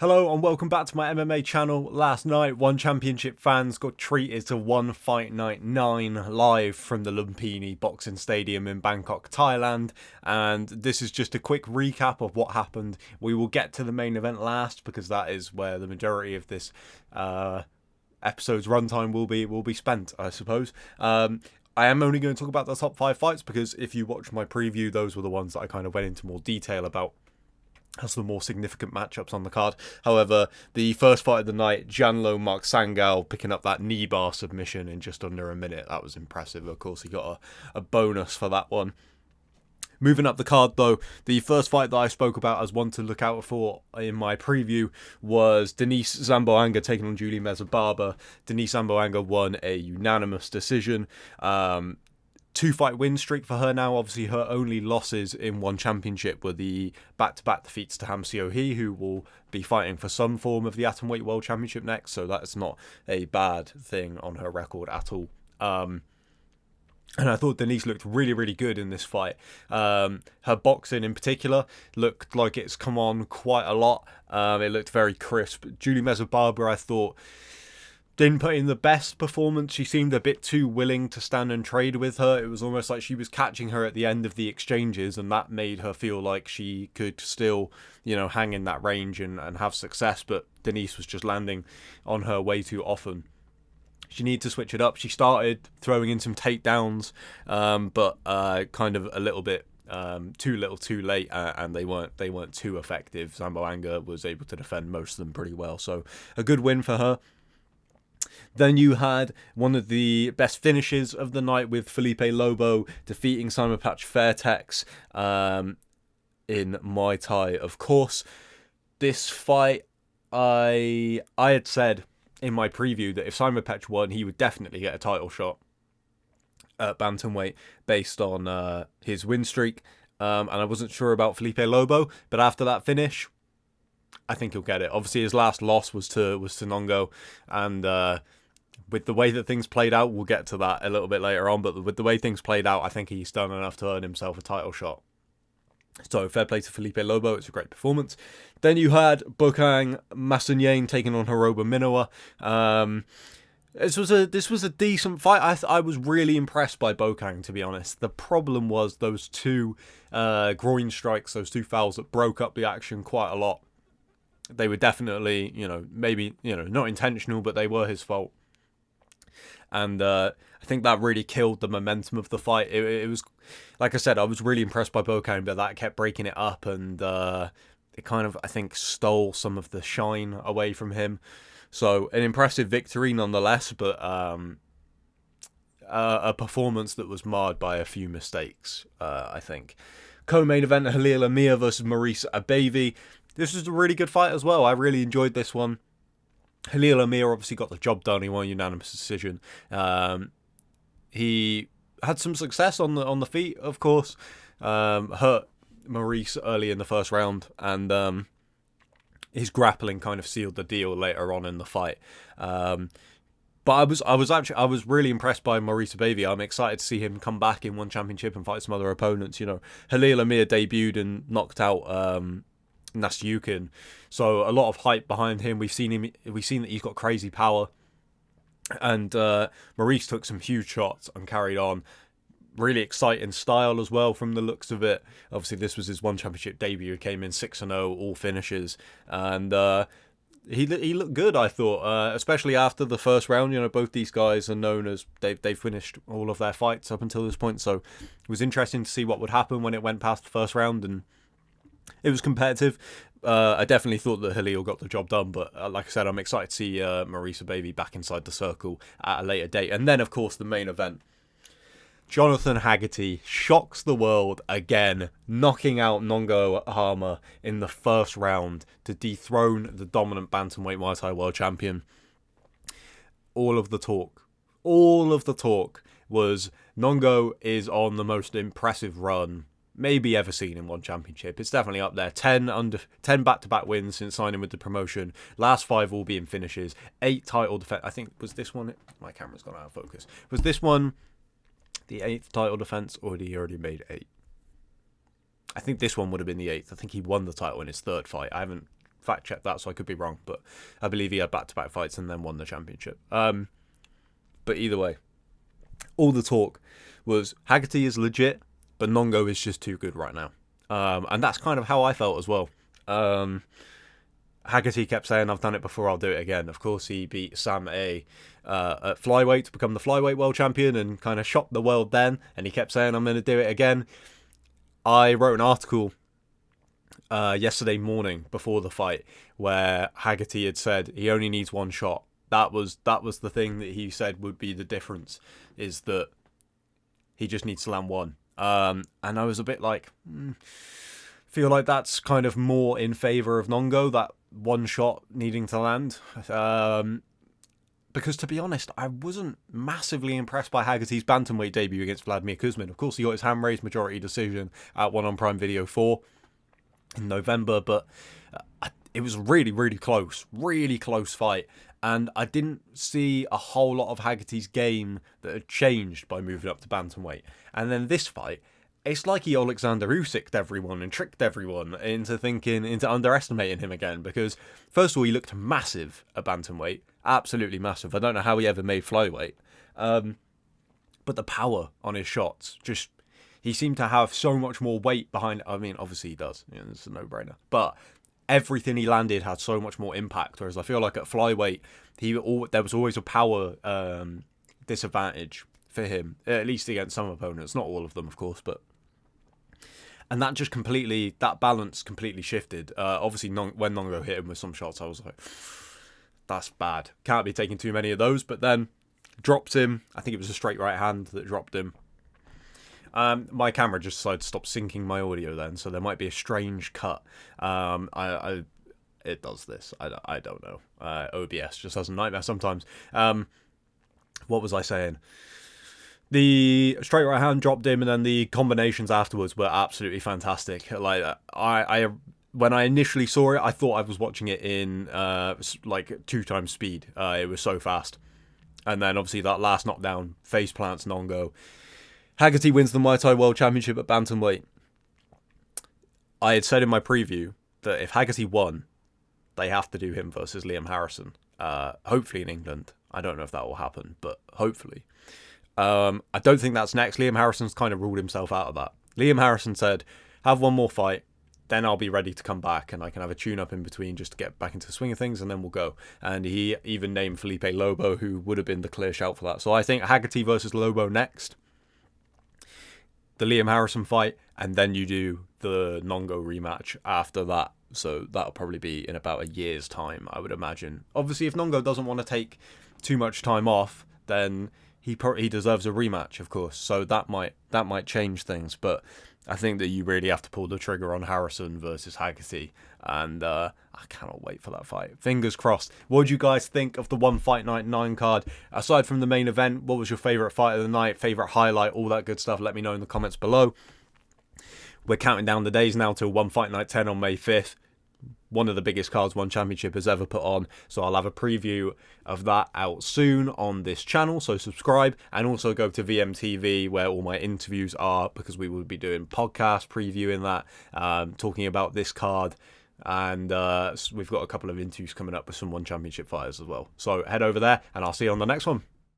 Hello and welcome back to my MMA channel. Last night, One Championship fans got treated to One Fight Night 9 live from the Lumpini Boxing Stadium in Bangkok, Thailand. And this is just a quick recap of what happened. We will get to the main event last because that is where the majority of this episode's runtime will be spent, I suppose. I am only going to talk about the top 5 fights because if you watch my preview, those were the ones that I kind of went into more detail about as the more significant matchups on the card. However, the first fight of the night, Janlo Mark Sangal picking up that knee bar submission in just under a minute. That was impressive. Of course, he got a bonus for that one. Moving up the card, though, the first fight that I spoke about as one to look out for in my preview was Denise Zamboanga taking on Julie Mezababa. Denise Zamboanga won a unanimous decision. 2-fight win streak for her now. Obviously, her only losses in One Championship were the back-to-back defeats to Hamsio He, who will be fighting for some form of the Atomweight World Championship next, so that's not a bad thing on her record at all. And I thought Denise looked really, really good in this fight. Her boxing in particular looked like it's come on quite a lot. It looked very crisp. Julie Mezababa, I thought, didn't put in the best performance. She seemed a bit too willing to stand and trade with her. It was almost like she was catching her at the end of the exchanges, and that made her feel like she could still, hang in that range and have success. But Denise was just landing on her way too often. She needed to switch it up. She started throwing in some takedowns, but kind of a little bit too little too late, and they weren't too effective. Zamboanga was able to defend most of them pretty well, so a good win for her. Then you had one of the best finishes of the night with Felipe Lobo defeating Simon Patch Fairtex in Muay Thai. Of course, this fight, I had said in my preview that if Simon Patch won, he would definitely get a title shot at bantamweight based on his win streak. And I wasn't sure about Felipe Lobo, but after that finish, I think he'll get it. Obviously, his last loss was to Nong-O, and with the way that things played out, we'll get to that a little bit later on, but with the way things played out, I think he's done enough to earn himself a title shot. So fair play to Felipe Lobo, it's a great performance. Then you had Bokang Masanyen taking on Hiroba Minowa. This was a decent fight. I was really impressed by Bokang, to be honest. The problem was those two groin strikes, those two fouls that broke up the action quite a lot. They were definitely, maybe, not intentional, but they were his fault. And I think that really killed the momentum of the fight. It was, like I said, I was really impressed by Bokang, but that kept breaking it up, and it kind of, I think, stole some of the shine away from him. So an impressive victory nonetheless, but a performance that was marred by a few mistakes, I think. Co-main event, Halil Amir versus Maurice Abavi. This was a really good fight as well. I really enjoyed this one. Halil Amir obviously got the job done. He won a unanimous decision. He had some success on the feet, of course. Hurt Maurice early in the first round, and his grappling kind of sealed the deal later on in the fight. But I was really impressed by Maurice Abavi. I'm excited to see him come back in One Championship and fight some other opponents. Halil Amir debuted and knocked out Nastyukin, so a lot of hype behind him. We've seen that he's got crazy power, and Maurice took some huge shots and carried on. Really exciting style as well from the looks of it. Obviously, this was his One Championship debut. He came in 6-0, all finishes, and he looked good, I thought, especially after the first round. Both these guys are known as they've finished all of their fights up until this point, so it was interesting to see what would happen when it went past the first round, and it was competitive. I definitely thought that Halil got the job done, but like I said, I'm excited to see Maurice Abavi back inside the circle at a later date. And then, of course, the main event. Jonathan Haggerty shocks the world again, knocking out Nong-O Hama in the first round to dethrone the dominant bantamweight Muay Thai world champion. All of the talk was Nong-O is on the most impressive run maybe ever seen in One Championship. It's definitely up there. 10 back-to-back wins since signing with the promotion. Last 5 all being finishes. 8 title defense. I think, was this one... My camera's gone out of focus. Was this one the 8th title defense, or had he already made 8? I think this one would have been the 8th. I think he won the title in his 3rd fight. I haven't fact check that, so I could be wrong, but I believe he had back-to-back fights and then won the championship. But either way, all the talk was Haggerty is legit, but Nong-O is just too good right now. And that's kind of how I felt as well. Haggerty kept saying, I've done it before, I'll do it again. Of course, he beat Sam A at flyweight to become the flyweight world champion and kind of shocked the world then. And he kept saying, I'm going to do it again. I wrote an article yesterday morning before the fight where Haggerty had said he only needs one shot. That was the thing that he said would be the difference, is that he just needs to land one. And I was a bit like, feel like that's kind of more in favour of Nong-O, that one shot needing to land. Because to be honest, I wasn't massively impressed by Haggerty's bantamweight debut against Vladimir Kuzmin. Of course, he got his hand raised majority decision at One on Prime Video 4 in November, but it was really, really close fight. And I didn't see a whole lot of Haggerty's game that had changed by moving up to bantamweight. And then this fight, it's like he Alexander Usyk'd everyone and tricked everyone into underestimating him again. Because first of all, he looked massive at bantamweight, absolutely massive. I don't know how he ever made flyweight, but the power on his shots, just he seemed to have so much more weight behind. I mean, obviously he does. You know, it's a no-brainer, but everything he landed had so much more impact. Whereas I feel like at flyweight, there was always a power disadvantage for him, at least against some opponents, not all of them, of course, but. And that balance completely shifted. Obviously, when Nong-O hit him with some shots, I was like, that's bad. Can't be taking too many of those. But then dropped him. I think it was a straight right hand that dropped him. My camera just decided to stop syncing my audio then, so there might be a strange cut. It does this. I don't know. OBS just has a nightmare sometimes. What was I saying? The straight right hand dropped him, and then the combinations afterwards were absolutely fantastic. Like when I initially saw it, I thought I was watching it in like 2 times speed. It was so fast. And then obviously that last knockdown, face plants Nong-O. Haggerty wins the Muay Thai World Championship at bantamweight. I had said in my preview that if Haggerty won, they have to do him versus Liam Harrison. Hopefully in England. I don't know if that will happen, but hopefully. I don't think that's next. Liam Harrison's kind of ruled himself out of that. Liam Harrison said, have one more fight, then I'll be ready to come back and I can have a tune-up in between just to get back into the swing of things, and then we'll go. And he even named Felipe Lobo, who would have been the clear shout for that. So I think Haggerty versus Lobo next, the Liam Harrison fight, and then you do the Nong-O rematch after that. So that'll probably be in about a year's time, I would imagine. Obviously, if Nong-O doesn't want to take too much time off, then he deserves a rematch, of course. So that might change things, but I think that you really have to pull the trigger on Harrison versus Haggerty, and I cannot wait for that fight. Fingers crossed. What do you guys think of the One Fight Night 9 card? Aside from the main event, what was your favourite fight of the night, favourite highlight, all that good stuff? Let me know in the comments below. We're counting down the days now till One Fight Night 10 on May 5th. One of the biggest cards One Championship has ever put on. So I'll have a preview of that out soon on this channel. So subscribe, and also go to VMTV where all my interviews are, because we will be doing podcast previewing that, talking about this card. And we've got a couple of interviews coming up with some One Championship fighters as well. So head over there, and I'll see you on the next one.